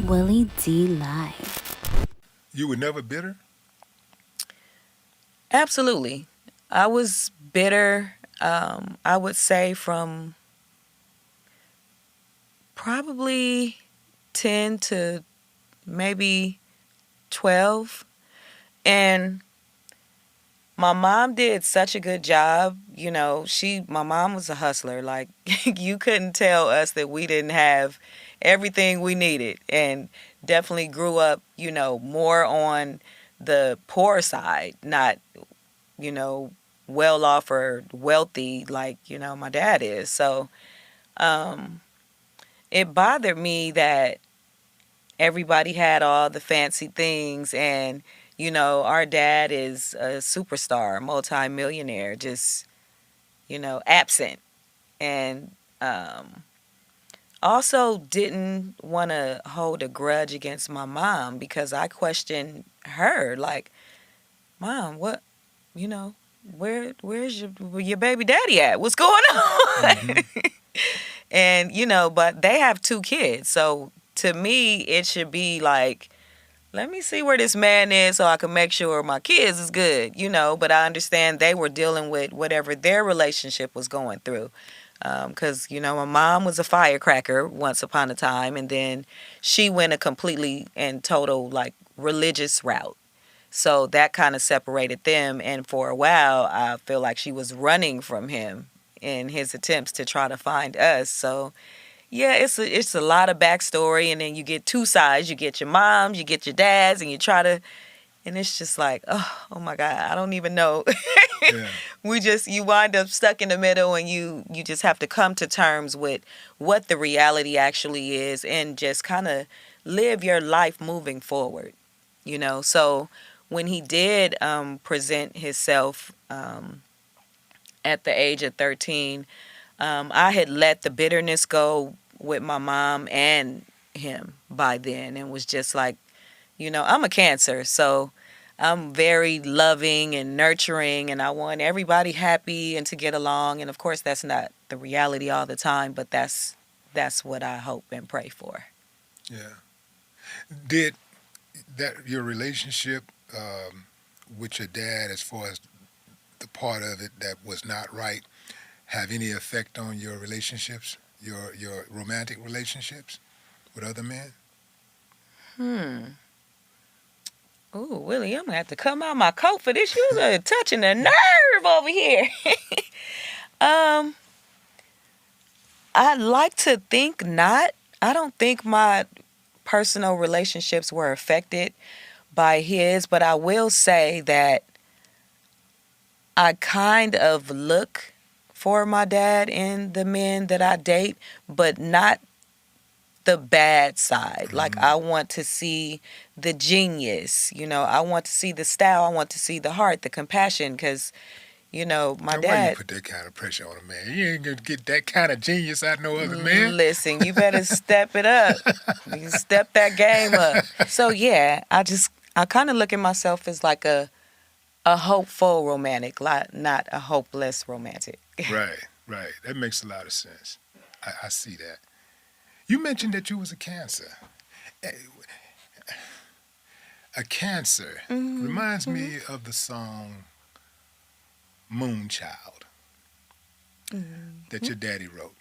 Willie D Live. You were never bitter? Absolutely. I was bitter, I would say from probably 10 to maybe 12. And my mom did such a good job. My mom was a hustler. Like, you couldn't tell us that we didn't have everything we needed. And definitely grew up, more on the poor side, not, you know, well off or wealthy like, my dad is. So, um, it bothered me that everybody had all the fancy things and our dad is a superstar, multi-millionaire, just absent. And also didn't want to hold a grudge against my mom because I questioned her, like, Mom, what, you know where's your baby daddy at, what's going on? Mm-hmm. And but they have two kids, so to me it should be like, let me see where this man is so I can make sure my kids is good, but I understand they were dealing with whatever their relationship was going through. Because my mom was a firecracker once upon a time, and then she went a completely and total like religious route, so that kind of separated them. And for a while I feel like she was running from him in his attempts to try to find us. So yeah, it's a lot of backstory, and then you get two sides. You get your moms, you get your dads, and you try to, and it's just like, oh my God, I don't even know. Yeah. You wind up stuck in the middle, and you just have to come to terms with what the reality actually is, and just kind of live your life moving forward. So when he did present himself at the age of 13. I had let the bitterness go with my mom and him by then, and was just like, I'm a Cancer, so I'm very loving and nurturing, and I want everybody happy and to get along. And of course, that's not the reality all the time, but that's what I hope and pray for. Yeah. Did that your relationship with your dad, as far as the part of it that was not right, have any effect on your relationships, your romantic relationships with other men? Hmm. Ooh, Willie, I'm gonna have to come out my coat for this. You are touching a nerve over here. um, I like to think not. I don't think my personal relationships were affected by his, but I will say that I kind of look for my dad in the men that I date, but not the bad side. Like, I Mm. want to see the genius, I want to see the style, I want to see the heart, the compassion, because, my Now, why you dad. put that kind of pressure on a man? You ain't gonna get that kind of genius out of no other man. Listen, you better step it up. You step that game up. So yeah, I kind of look at myself as like a hopeful romantic, not a hopeless romantic. Right, right. That makes a lot of sense. I see that. You mentioned that you was a Cancer. Eh, A Cancer reminds Mm-hmm. me of the song Moonchild that Mm-hmm. your daddy wrote.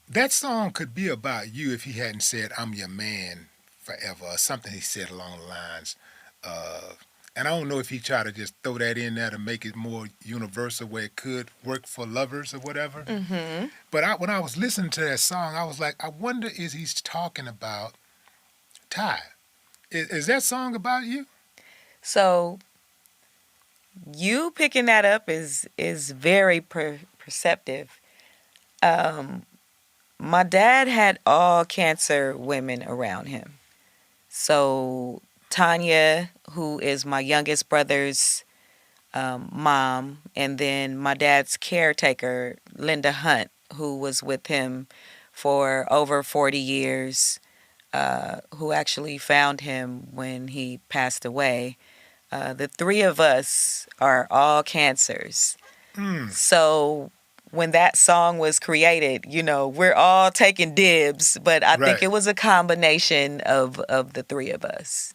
That song could be about you if he hadn't said, I'm your man forever, or something he said along the lines of. And I don't know if he tried to just throw that in there to make it more universal where it could work for lovers or whatever. Mm-hmm. But when I was listening to that song, I was like, I wonder is he's talking about Ty? Is that song about you? So you picking that up is very perceptive. Um, my dad had all Cancer women around him. So Tanya, who is my youngest brother's mom, and then my dad's caretaker, Linda Hunt, who was with him for over 40 years, who actually found him when he passed away. The three of us are all Cancers. Mm. So when that song was created, we're all taking dibs, but I think Right. it was a combination of the three of us.